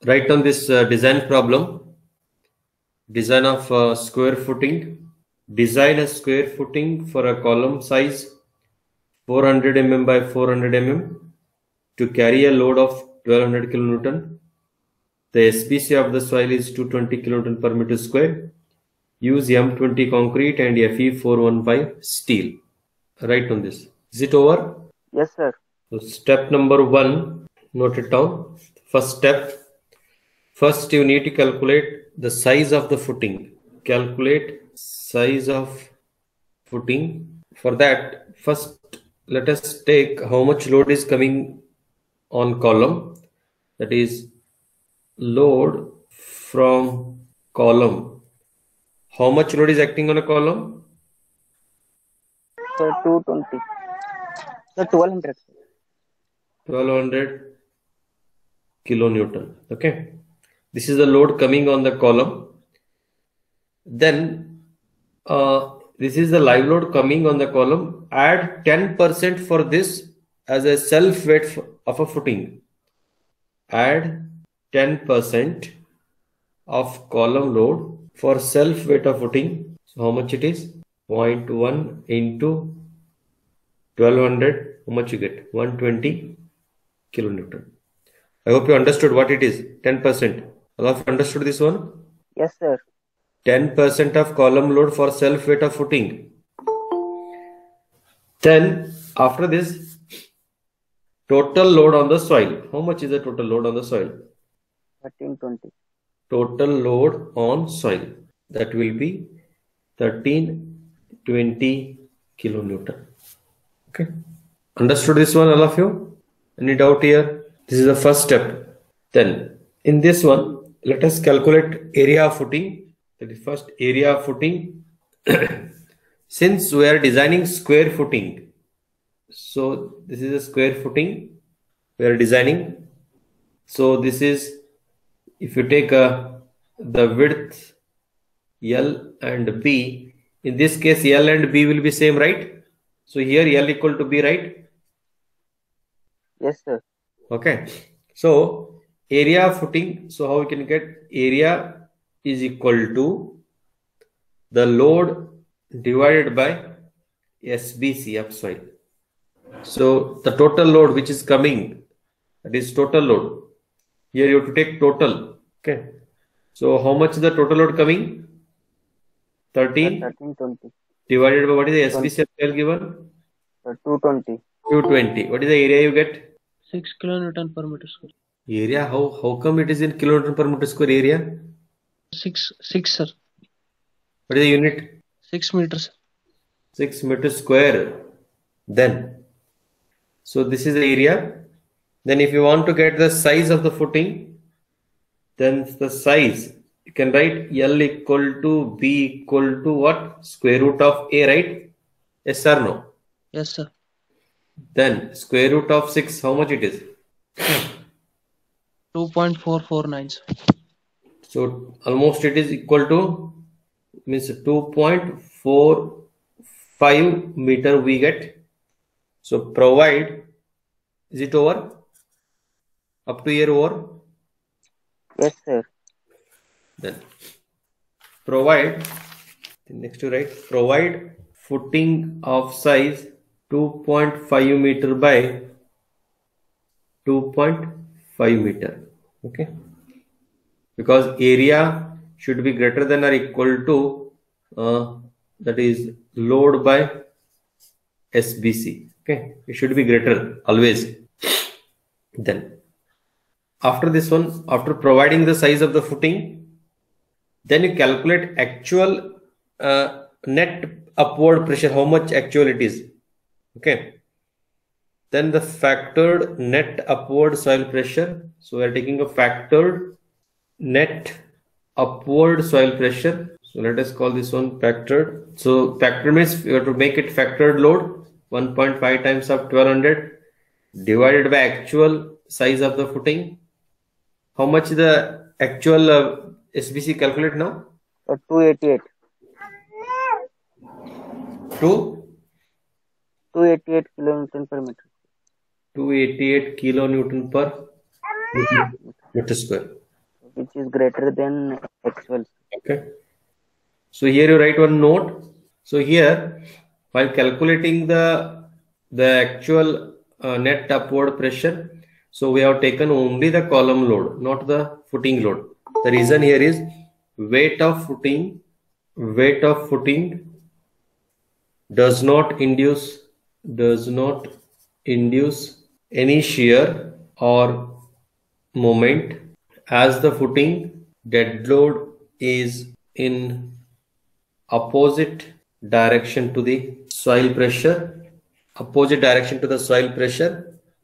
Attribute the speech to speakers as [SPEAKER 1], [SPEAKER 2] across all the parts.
[SPEAKER 1] write down this design problem. Design of square footing. Design a square footing for a column size 400 mm by 400 mm to carry a load of 1200 kilonewton. The SBC of the soil is 220 kilonewton per meter square. Use M20 concrete and Fe415 steel. Write on this. Is it over?
[SPEAKER 2] Yes, sir.
[SPEAKER 1] So step number 1, note it down. First step. First you need to calculate the size of the footing. Calculate size of footing. For that, first let us take how much load is coming on column. That is load from column. How much load is acting on a column?
[SPEAKER 2] So 220. So 1200.
[SPEAKER 1] 1200 kilonewton. Okay. This is the load coming on the column. Then this is the live load coming on the column. Add 10% for this as a self weight of a footing. Add 10% of column load for self weight of footing. So how much it is? 0.1 into 1200. How much you get? 120 kilonewton. I hope you understood what it is. 10%. All of you understood this one?
[SPEAKER 2] Yes, sir.
[SPEAKER 1] 10% of column load for self weight of footing. Then after this, total load on the soil. How much is the total load on the soil?
[SPEAKER 2] 1320.
[SPEAKER 1] Total load on soil. That will be 1320 kilonewton. Okay. Understood this one, all of you? Any doubt here? This is the first step. Then in this one, let us calculate area of footing. That is first area of footing. Since we are designing square footing, so this is a square footing we are designing. So this is, if you take the width L and B, in this case L and B will be same, right? So here L equal to B, right?
[SPEAKER 2] Yes, sir.
[SPEAKER 1] Okay. So area of footing, so how we can get area is equal to the load divided by SBC of soil. So the total load which is coming, that is total load. Here you have to take total. Okay. So how much is the total load coming?
[SPEAKER 2] 1320.
[SPEAKER 1] Divided by what is the SBC of soil given?
[SPEAKER 2] 220.
[SPEAKER 1] 220. What is the area you get?
[SPEAKER 3] 6 kilonewton per meter square.
[SPEAKER 1] Area, how come it is in kilonewton per meter square area?
[SPEAKER 3] 6, sir.
[SPEAKER 1] What is the unit?
[SPEAKER 3] 6 meters.
[SPEAKER 1] 6 meters square. Then, so this is the area. Then if you want to get the size of the footing, then the size, you can write L equal to B equal to what? Square root of A, right? Yes or no?
[SPEAKER 3] Yes, sir.
[SPEAKER 1] Then square root of 6, how much it is?
[SPEAKER 3] 2.449.
[SPEAKER 1] So almost it is equal to, means 2.45 meter we get. So provide, is it over? Up to here over?
[SPEAKER 2] Yes, sir.
[SPEAKER 1] Then provide, next to write, provide footing of size 2.5 meter by 2.5 meter. Okay. Because area should be greater than or equal to that is load by SBC. Okay, it should be greater always. Then after this one, after providing the size of the footing, then you calculate actual net upward pressure, how much actual it is. Okay. Then the factored net upward soil pressure. So we are taking a factored net upward soil pressure. So let us call this one factored. So factored means you have to make it factored load 1.5 times of 1200 divided by actual size of the footing. How much is the actual SBC calculate now?
[SPEAKER 2] 288. 288 kilonewton per meter.
[SPEAKER 1] 288 kilonewton per meter square.
[SPEAKER 2] which is greater than actual.
[SPEAKER 1] Okay. So here you write one note. So here, while calculating the actual net upward pressure, so we have taken only the column load, not the footing load. The reason here is weight of footing does not induce any shear or moment, as the footing dead load is in opposite direction to the soil pressure,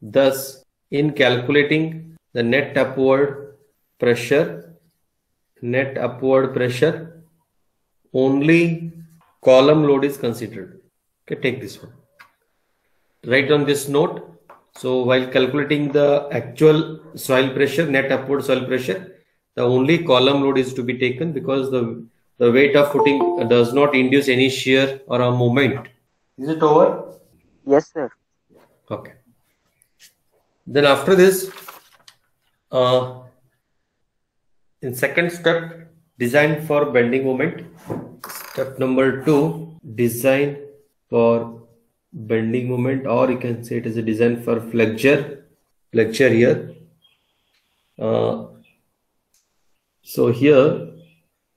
[SPEAKER 1] thus in calculating the net upward pressure, only column load is considered. Okay, take this one, write on this note. So while calculating the actual soil pressure, net upward soil pressure, the only column load is to be taken, because the weight of footing does not induce any shear or a moment. Is it over?
[SPEAKER 2] Yes, sir.
[SPEAKER 1] Okay. Then after this, in second step, design for bending moment. Step number 2, design for bending moment, or you can say it is a design for flexure here. So here,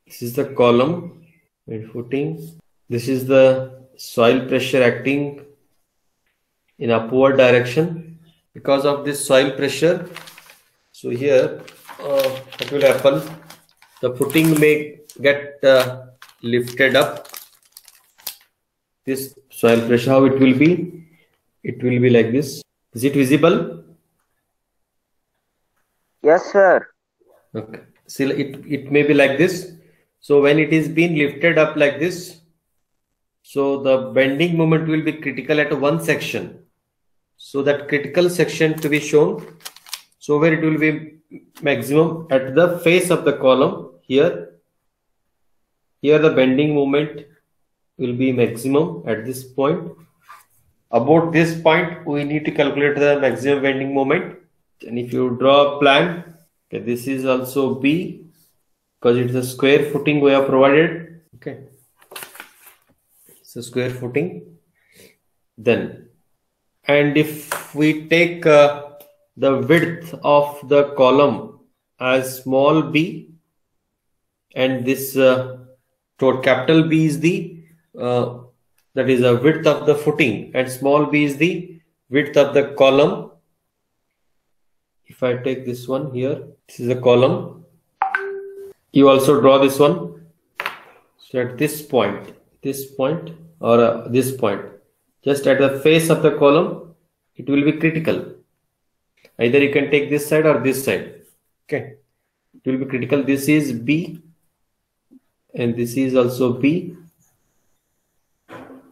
[SPEAKER 1] this is the column and footing. This is the soil pressure acting in upward direction. Because of this soil pressure, so here what will happen? The footing may get lifted up. This soil pressure, how it will be? It will be like this. Is it visible?
[SPEAKER 2] Yes, sir.
[SPEAKER 1] Okay. See, it may be like this. So when it is being lifted up like this, so the bending moment will be critical at one section. So that critical section to be shown, so where it will be maximum at the face of the column here. Here the bending moment will be maximum at this point. About this point, we need to calculate the maximum bending moment. And if you draw a plan, okay, this is also B, because it's a square footing we have provided. Okay, it's a square footing. Then, and if we take the width of the column as small b, and this capital B is the that is the width of the footing, and small b is the width of the column. If I take this one here, this is a column. You also draw this one. So at this point, or this point, just at the face of the column, it will be critical. Either you can take this side or this side. Okay, it will be critical. This is B, and this is also B.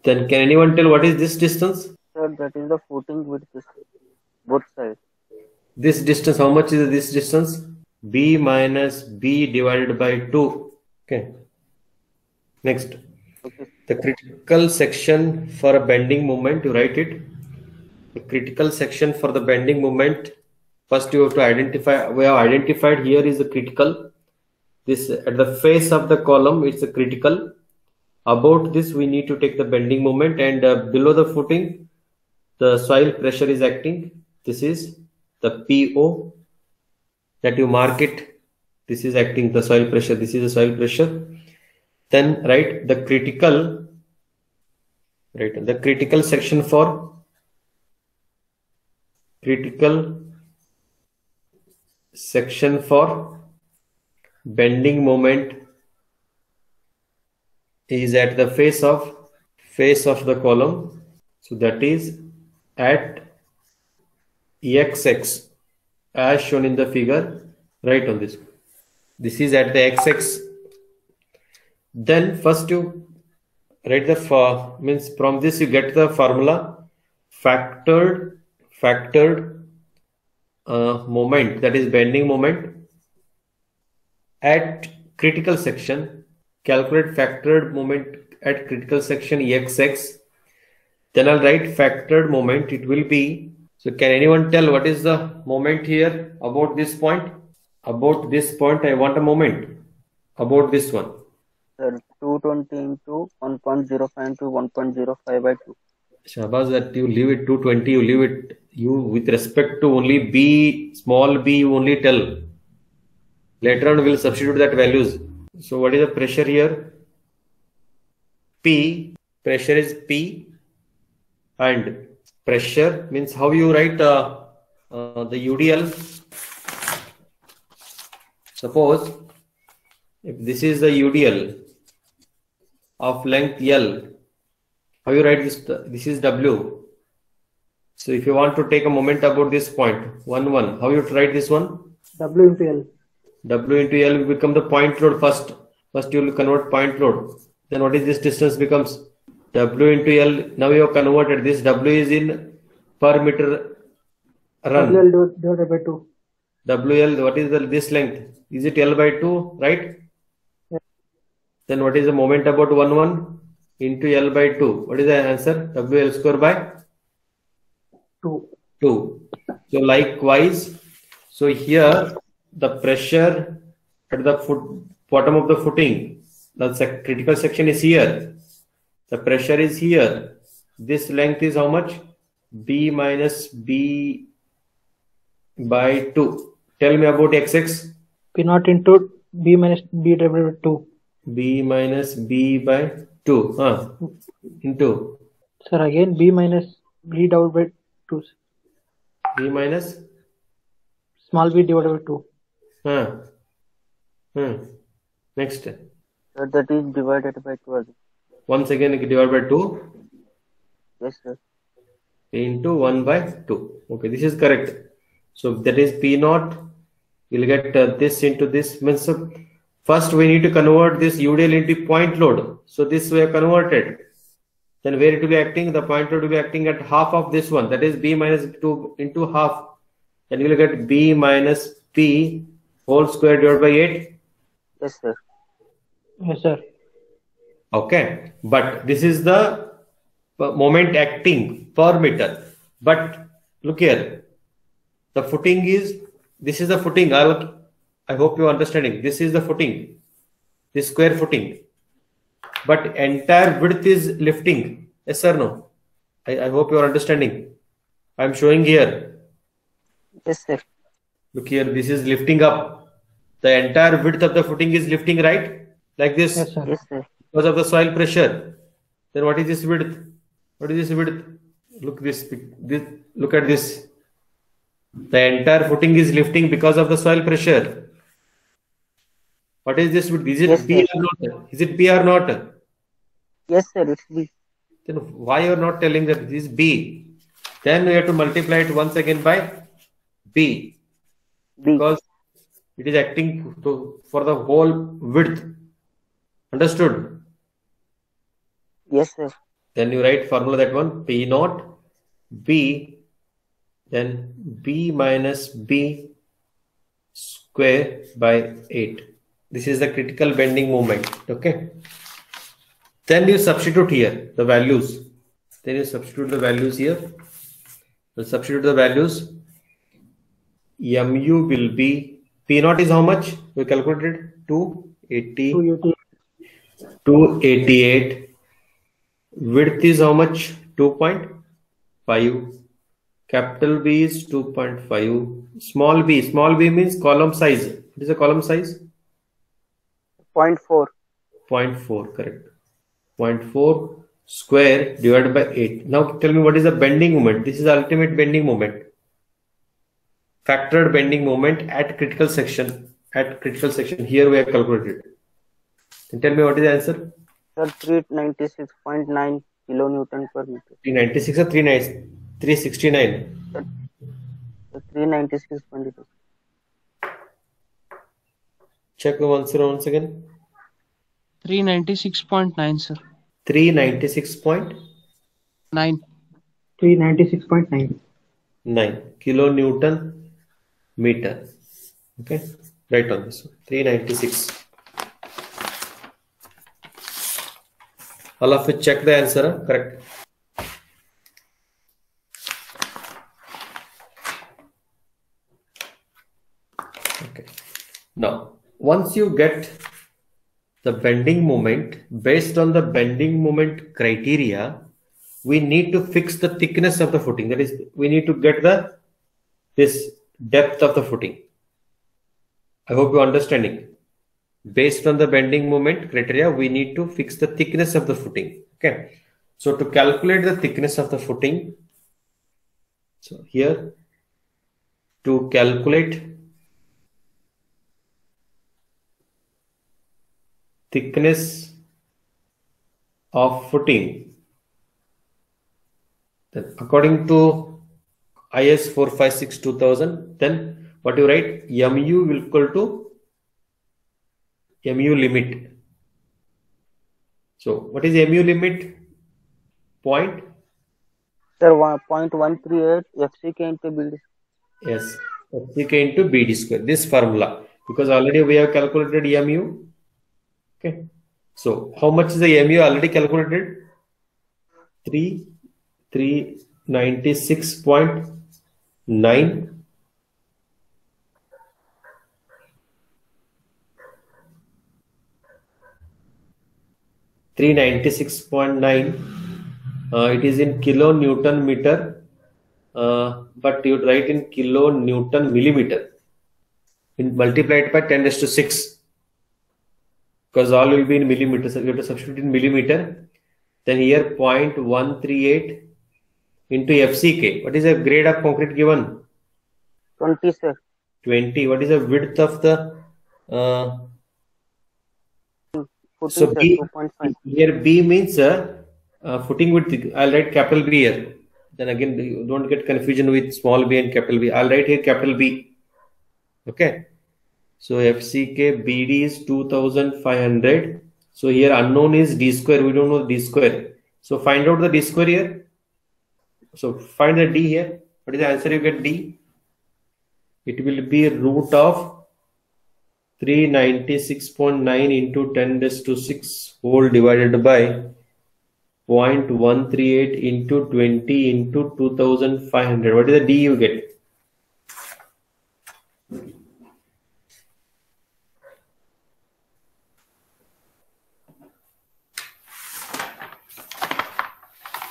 [SPEAKER 1] Then can anyone tell what is this distance?
[SPEAKER 2] Sir, that is the footing width, both sides.
[SPEAKER 1] This distance, how much is this distance? B minus B divided by 2. Okay. Next.
[SPEAKER 2] Okay.
[SPEAKER 1] The critical section for a bending moment, you write it. The critical section for the bending moment, first you have to identify. We have identified here is the critical. This at the face of the column, it's a critical. About this, we need to take the bending moment, and below the footing, the soil pressure is acting. This is the PO that you mark it. This is acting the soil pressure. This is the soil pressure. Then write the critical. Right, the critical section for bending moment is at the face of the column. So that is at XX as shown in the figure. Right on this. This is at the XX. Then first you write the means from this you get the formula factored moment, that is bending moment at critical section. Calculate factored moment at critical section XX. Then I'll write factored moment. It will be, so can anyone tell what is the moment here about this point? About this point, I want a moment. About this one.
[SPEAKER 2] Sir, 220 into 1.05 into 1.05 by 2.
[SPEAKER 1] Shahbaz, that you leave it 220, you leave it, you with respect to only b, small b, you only tell. Later on, we'll substitute that values. So what is the pressure here? P, pressure is P, and pressure means how you write the UDL. Suppose if this is the UDL of length L, how you write this? This is W. So if you want to take a moment about this point, 1, 1, how you write this one?
[SPEAKER 4] W into L.
[SPEAKER 1] W into L will become the point load first. First you will convert point load. Then what is this distance becomes? W into L. Now you have converted this. W is in per meter run.
[SPEAKER 4] WL divided by 2.
[SPEAKER 1] WL, what is this length? Is it L by 2, right?
[SPEAKER 4] Yeah.
[SPEAKER 1] Then what is the moment about 1, 1 into L by 2? What is the answer? WL square by
[SPEAKER 4] 2.
[SPEAKER 1] 2. So likewise, so here the pressure at the bottom of the footing, the critical section is here. The pressure is here. This length is how much? B minus B by 2. Tell me about XX.
[SPEAKER 4] P naught into B minus B divided by 2.
[SPEAKER 1] B minus B by 2. Into.
[SPEAKER 4] Sir, again B minus B divided by 2.
[SPEAKER 1] B minus
[SPEAKER 4] Small b divided by
[SPEAKER 1] 2. Next.
[SPEAKER 2] Sir, that is divided by 2 again.
[SPEAKER 1] Once again divided by 2.
[SPEAKER 2] Yes, sir.
[SPEAKER 1] Into 1 by 2. Okay, this is correct. So that is P naught. You'll get this into this. Means first we need to convert this UDL into point load. So this we have converted. Then where it will be acting? The point load will be acting at half of this one. That is B minus 2 into half. Then you will get B minus P whole square divided by 8.
[SPEAKER 2] Yes, sir.
[SPEAKER 4] 2. Yes, sir.
[SPEAKER 1] Okay. But this is the moment acting per meter. But look here. The footing is, this is the footing. I hope you are understanding. This is the footing. This square footing. But entire width is lifting. Yes or no? I hope you are understanding. I am showing here.
[SPEAKER 2] Yes, sir.
[SPEAKER 1] Look here, this is lifting up. The entire width of the footing is lifting, right? Like this.
[SPEAKER 4] Yes, sir.
[SPEAKER 2] Yes, sir.
[SPEAKER 1] Because of the soil pressure. Then what is this width? What is this width? Look look at this. The entire footing is lifting because of the soil pressure. What is this width? Is it
[SPEAKER 2] Yes,
[SPEAKER 1] B
[SPEAKER 2] sir.
[SPEAKER 1] or not? Is it B or not?
[SPEAKER 2] Yes, sir. It's B.
[SPEAKER 1] Then why you are not telling that this is B? Then we have to multiply it once again by B.
[SPEAKER 2] B.
[SPEAKER 1] Because it is acting for the whole width. Understood?
[SPEAKER 2] Yes, sir.
[SPEAKER 1] Then you write formula that one, P naught B, then B minus B square by 8. This is the critical bending moment. Okay. Then you substitute here the values. Then you substitute the values here. You substitute the values. MU will be, P naught is how much? We calculated 280.
[SPEAKER 4] 280.
[SPEAKER 1] 288. Width is how much? 2.5. Capital B is 2.5. Small b means column size. What is the column size?
[SPEAKER 2] 0.4.
[SPEAKER 1] 0.4, correct. 0.4 square divided by 8. Now tell me what is the bending moment. This is the ultimate bending moment. Factored bending moment at critical section. At critical section. Here we have calculated. And tell me what is the answer?
[SPEAKER 2] Sir, 396.9 kilonewton per meter.
[SPEAKER 1] 396 or 369?
[SPEAKER 2] 396.2.
[SPEAKER 1] Check the answer once again.
[SPEAKER 3] 396.9, sir.
[SPEAKER 1] 396.9
[SPEAKER 3] 9.
[SPEAKER 4] 396.9.
[SPEAKER 1] kilonewton meter. Okay, right on this one. 396. All of you check the answer. Correct. Okay. Now, once you get the bending moment, based on the bending moment criteria, we need to fix the thickness of the footing. That is, we need to get this depth of the footing. I hope you are understanding. Based on the bending moment criteria, we need to fix the thickness of the footing. Okay. So to calculate the thickness of the footing, so here to calculate thickness of footing, then according to IS 456-2000, then what you write, mu will equal to mu limit. So what is mu limit? Point?
[SPEAKER 2] Sir, 0.138 FCK into BD.
[SPEAKER 1] Yes, FCK into BD square. This formula, because already we have calculated mu. Okay. So how much is the mu already calculated? 396.9. 396.9. It is in kilonewton meter, but you write in kilonewton millimeter. Multiply it by 10⁶, because all will be in millimeters. So you have to substitute in millimeter. Then here 0.138 into FCK. What is the grade of concrete given?
[SPEAKER 2] 20, sir.
[SPEAKER 1] 20. What is the width of the
[SPEAKER 2] Footing,
[SPEAKER 1] so
[SPEAKER 2] sir,
[SPEAKER 1] B,
[SPEAKER 2] 2.5.
[SPEAKER 1] here B means footing width. I'll write capital B here. Then again, you don't get confusion with small b and capital B. I'll write here capital B. Okay. So FCK BD is 2500. So here unknown is D square. We don't know D square. So find out the D square here. So find the D here. What is the answer you get D? It will be root of 396.9 into 10⁶ whole divided by 0.138 into 20 into 2500. What is the D you get?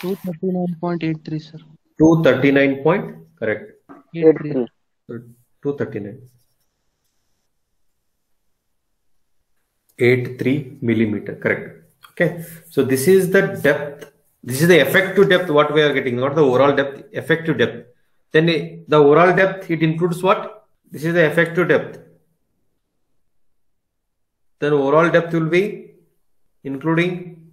[SPEAKER 3] $239.83, sir.
[SPEAKER 1] 239 point, correct.
[SPEAKER 2] 83.
[SPEAKER 1] 239. 83 millimeter, correct. Okay, so this is the depth. This is the effective depth what we are getting, not the overall depth, effective depth. Then the overall depth, it includes what? This is the effective depth. Then overall depth will be including,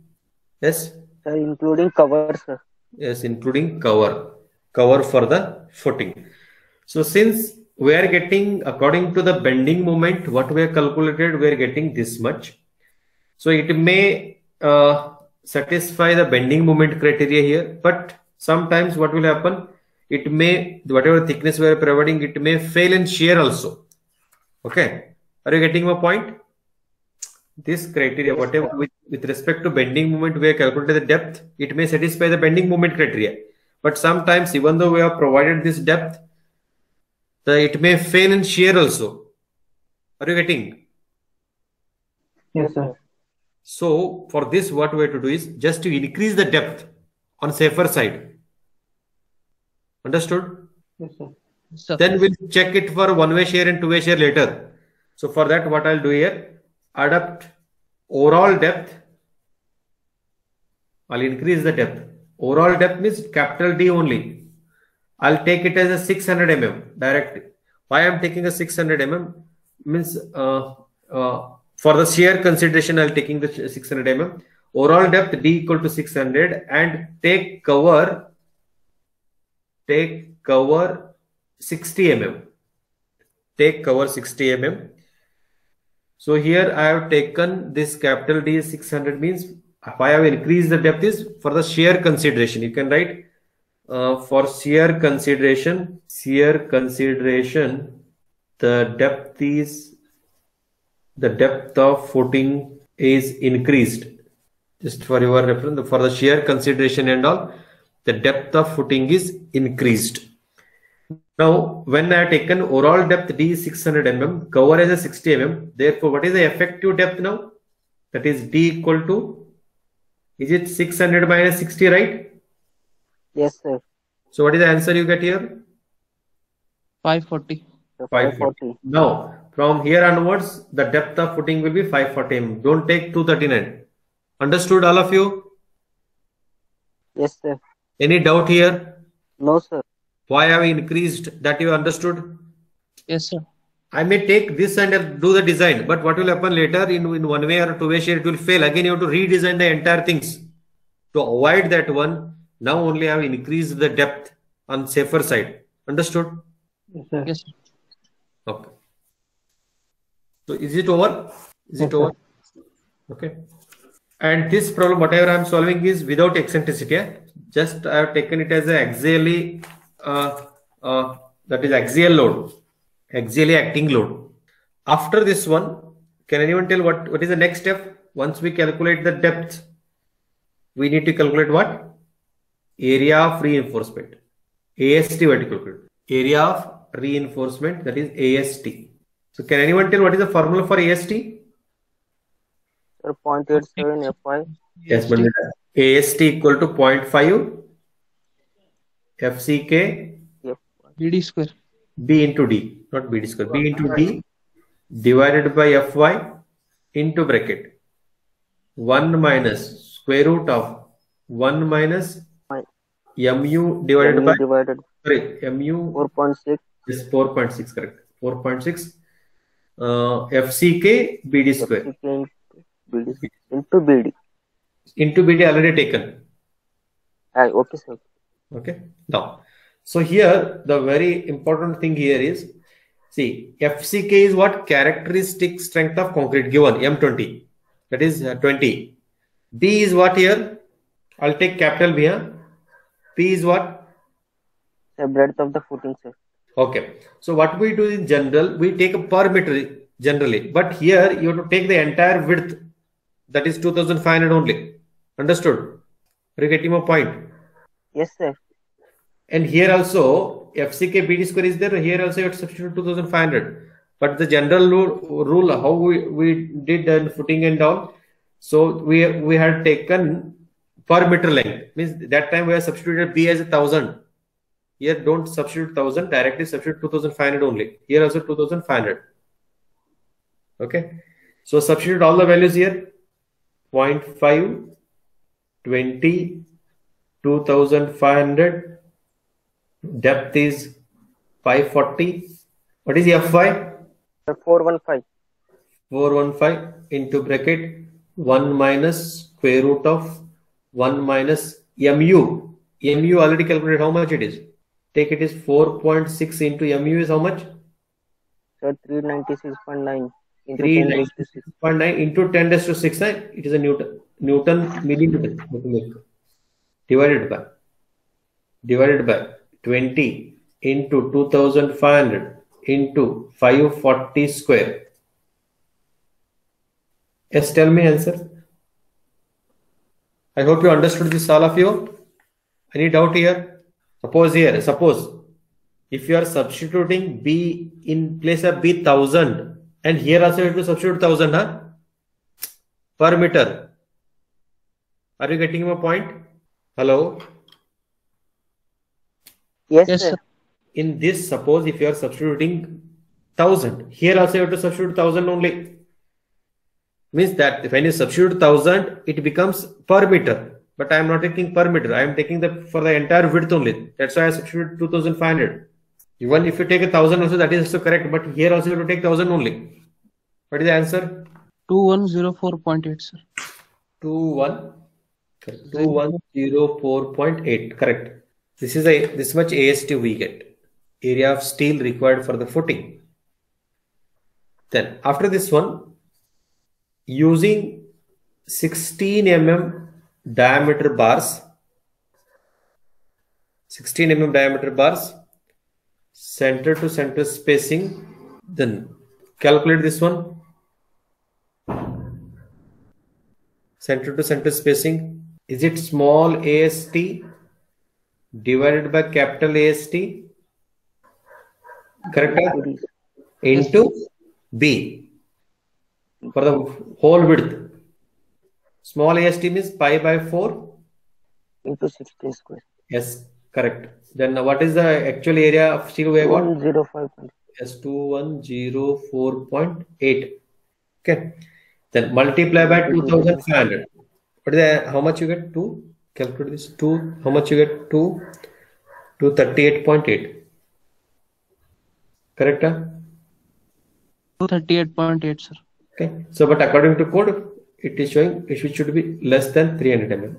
[SPEAKER 1] yes?
[SPEAKER 2] Sir, including cover, sir.
[SPEAKER 1] Yes, including cover for the footing. So since we are getting, according to the bending moment, what we have calculated, we are getting this much. So it may satisfy the bending moment criteria here, but sometimes what will happen, it may, whatever thickness we are providing, it may fail in shear also. Okay, are you getting my point? This criteria, whatever with respect to bending moment we have calculated the depth, it may satisfy the bending moment criteria, but sometimes even though we have provided this depth, it may fail in shear also. Are you getting?
[SPEAKER 4] Yes, sir.
[SPEAKER 1] So for this, what we have to do is just to increase the depth on safer side. Understood?
[SPEAKER 4] Yes, sir.
[SPEAKER 3] Sir.
[SPEAKER 1] Then we'll check it for one-way shear and two-way shear later. So for that, what I'll do here, adapt overall depth. I'll increase the depth. Overall depth means capital D only. I'll take it as a 600 mm direct. Why I'm taking a 600 mm means for the shear consideration, I'll taking the 600 mm. Overall depth D equal to 600 and take cover 60 mm. Take cover 60 mm. So here I have taken this capital D 600 means why I have increased the depth is for the shear consideration. You can write for shear consideration, the depth of footing is increased. Just for your reference, for the shear consideration and all, the depth of footing is increased. Now, when I have taken overall depth D is 600 mm, cover as a 60 mm. Therefore, what is the effective depth now? That is D equal to, is it 600 minus 60, right?
[SPEAKER 2] Yes, sir.
[SPEAKER 1] So, what is the answer you get here?
[SPEAKER 3] 540.
[SPEAKER 2] 540.
[SPEAKER 1] Now, from here onwards, the depth of footing will be 540 mm. Don't take 239. Understood, all of you?
[SPEAKER 2] Yes, sir.
[SPEAKER 1] Any doubt here?
[SPEAKER 2] No, sir.
[SPEAKER 1] Why have I increased? That you understood?
[SPEAKER 3] Yes, sir.
[SPEAKER 1] I may take this and do the design, but what will happen later in one way or two way share, it will fail. Again, you have to redesign the entire things. To avoid that one, now only I have increased the depth on safer side. Understood?
[SPEAKER 4] Yes, sir.
[SPEAKER 3] Yes, sir.
[SPEAKER 1] Okay. So is it over? Is it over? Okay. And this problem, whatever I am solving, is without eccentricity. Yeah? Just I have taken it as a axially, that is axial load, axially acting load. After this one, can anyone tell what is the next step? Once we calculate the depth, we need to calculate what? Area of reinforcement. AST vertical. Area of reinforcement, that is AST. So can anyone tell what is the formula for AST?
[SPEAKER 2] Sir, 0.87 FY.
[SPEAKER 1] Yes, but AST equal to 0.5 FCK
[SPEAKER 2] Yep.
[SPEAKER 3] BD square.
[SPEAKER 1] B into D, not BD square, B into D divided by Fy into bracket 1 minus square root of 1 minus mu divided by, sorry, mu
[SPEAKER 2] 4.6.
[SPEAKER 1] is 4.6, correct, 4.6 FCK BD square.
[SPEAKER 2] FCK into BD.
[SPEAKER 1] Into BD already taken.
[SPEAKER 2] Okay, sir.
[SPEAKER 1] Okay. Now, so here the very important thing here is, see, FCK is what? Characteristic strength of concrete given M20. That is 20. B is what here? I'll take capital B here. P is what?
[SPEAKER 2] The breadth of the footing, sir.
[SPEAKER 1] Okay. So what we do in general, we take a per meter generally, but here you have to take the entire width, that is 2500 only. Understood? Are you getting my point?
[SPEAKER 2] Yes, sir.
[SPEAKER 1] And here also FCK BD square is there. Here also you have to substitute 2500. But the general rule how we did footing and all. So we had taken per meter length. Means that time we have substituted B as 1000. Here don't substitute 1000, directly substitute 2500 only. Here also 2500. Okay. So substitute all the values here. 0.5, 20, 2500. Depth is 540. What is Fy?
[SPEAKER 2] 415.
[SPEAKER 1] 415 into bracket 1 minus square root of 1 minus mu. Mu already calculated how much it is. Take it is 4.6 into mu is how much?
[SPEAKER 2] Sir, 396.9 into
[SPEAKER 1] 396.9 into 10 raised to 6. It is a Newton millimeter. Divided by 20 into 2500 into 540 square. Yes, tell me answer. I hope you understood this, all of you. Any doubt here? Suppose if you are substituting B in place of B 1000 and here also you have to substitute 1000 per meter. Are you getting my point? Hello?
[SPEAKER 2] Yes,
[SPEAKER 3] Yes,
[SPEAKER 2] sir.
[SPEAKER 3] sir.
[SPEAKER 1] In this, suppose if you are substituting 1000, here also you have to substitute 1000 only. Means that when you substitute 1000, it becomes per meter. But I am not taking per meter. I am taking the for the entire width only. That's why I substitute 2500. Even if you take 1000 also, that is also correct. But here also you have to take 1000 only. What is the answer?
[SPEAKER 3] 2104.8, sir.
[SPEAKER 1] 2104.8. Correct. This is this much AST we get. Area of steel required for the footing. Then after this one, using 16 mm diameter bars, 16 mm diameter bars, center to center spacing, then calculate this one. Center to center spacing, is it small AST divided by capital AST correct?
[SPEAKER 2] ADs.
[SPEAKER 1] Into B for the whole width. Small AST means pi by 4
[SPEAKER 2] into 16 square.
[SPEAKER 1] Yes, correct. Then what is the actual area of steel we have got?
[SPEAKER 2] 105.
[SPEAKER 1] Yes, 2104.8. Okay. Then multiply by 2500. What is the, how much you get? 2. Calculate this. 2. How much you get? 2. 238.8. Correct?
[SPEAKER 3] 238.8, sir.
[SPEAKER 1] Okay. So, but according to code, it is showing it should be less than 300 mm.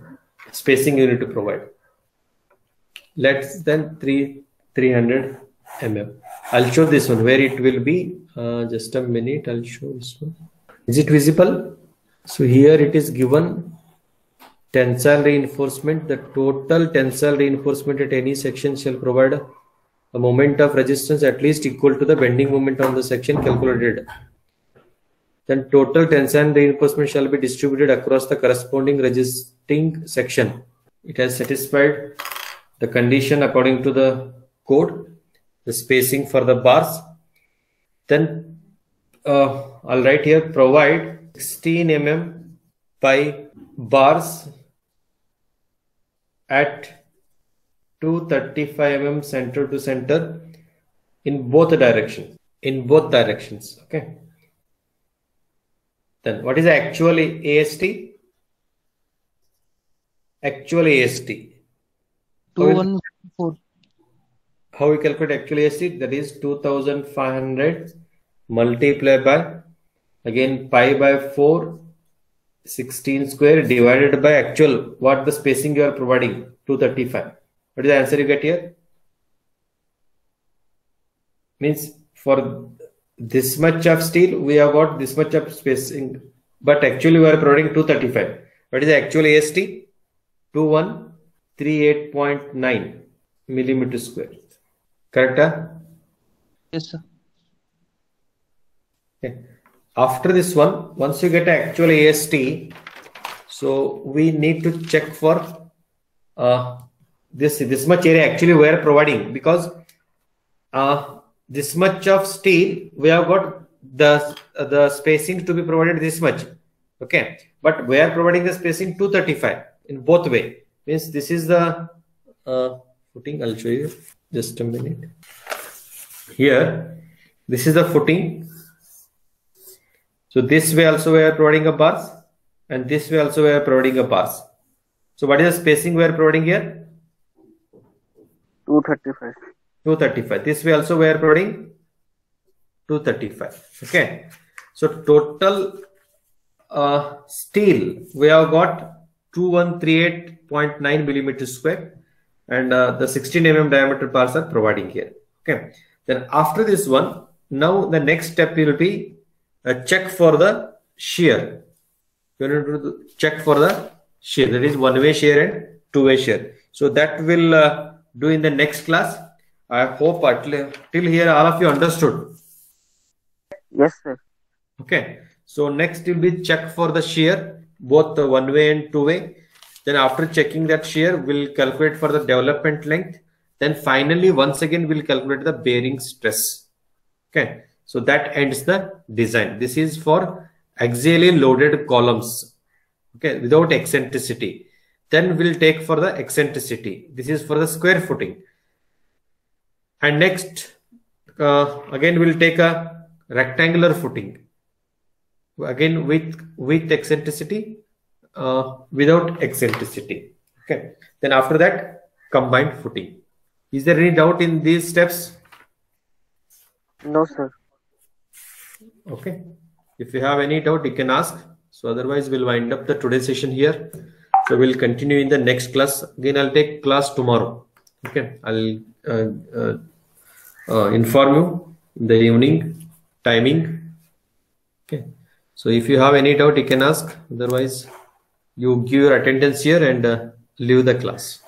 [SPEAKER 1] Spacing you need to provide. Less than 300 mm. I'll show this one where it will be. Just a minute. I'll show this one. Is it visible? So here it is given tensile reinforcement. The total tensile reinforcement at any section shall provide a moment of resistance at least equal to the bending moment on the section calculated. Then total tensile reinforcement shall be distributed across the corresponding resisting section. It has satisfied the condition according to the code, the spacing for the bars. Then I'll write here, provide 16 mm by bars at 235 mm center to center in both directions. Okay. Then what is the actual AST? Actual AST.
[SPEAKER 3] 2104.
[SPEAKER 1] How we calculate actual AST? That is 2500 multiplied by again pi by 4 16 square divided by actual what the spacing you are providing 235. What is the answer you get here? Means for this much of steel we have got this much of spacing, but actually we are providing 235. What is the actual AST? 2138.9 millimeter square. Correct?
[SPEAKER 3] Yes, sir.
[SPEAKER 1] Okay. After this one, once you get an actual AST, so we need to check for this much area actually we are providing, because this much of steel we have got the spacing to be provided this much. Okay, but we are providing the spacing 235 in both way. Means this is the footing. I'll show you just a minute. Here, this is the footing. So this way also we are providing a bars, and this way also we are providing a bars. So what is the spacing we are providing here?
[SPEAKER 2] 235.
[SPEAKER 1] 235. This way also we are providing 235. Okay. So total steel we have got 2138.9 millimeters square, and the 16 mm diameter bars are providing here. Okay. Then after this one, now the next step will be a check for the shear. You need to check for the shear. That is one-way shear and two-way shear. So that will do in the next class. I hope till here all of you understood.
[SPEAKER 2] Yes, sir.
[SPEAKER 1] Okay. So next will be check for the shear, both the one-way and two-way. Then after checking that shear, we'll calculate for the development length. Then finally, once again, we'll calculate the bearing stress. Okay. So that ends the design. This is for axially loaded columns. Okay. Without eccentricity. Then we'll take for the eccentricity. This is for the square footing. And next, again, we'll take a rectangular footing. Again, with eccentricity, without eccentricity. Okay. Then after that, combined footing. Is there any doubt in these steps?
[SPEAKER 2] No, sir.
[SPEAKER 1] Okay. If you have any doubt, you can ask. So otherwise, we'll wind up the today's session here. So we'll continue in the next class. Again, I'll take class tomorrow. Okay. I'll inform you in the evening timing. Okay. So if you have any doubt, you can ask. Otherwise, you give your attendance here and leave the class.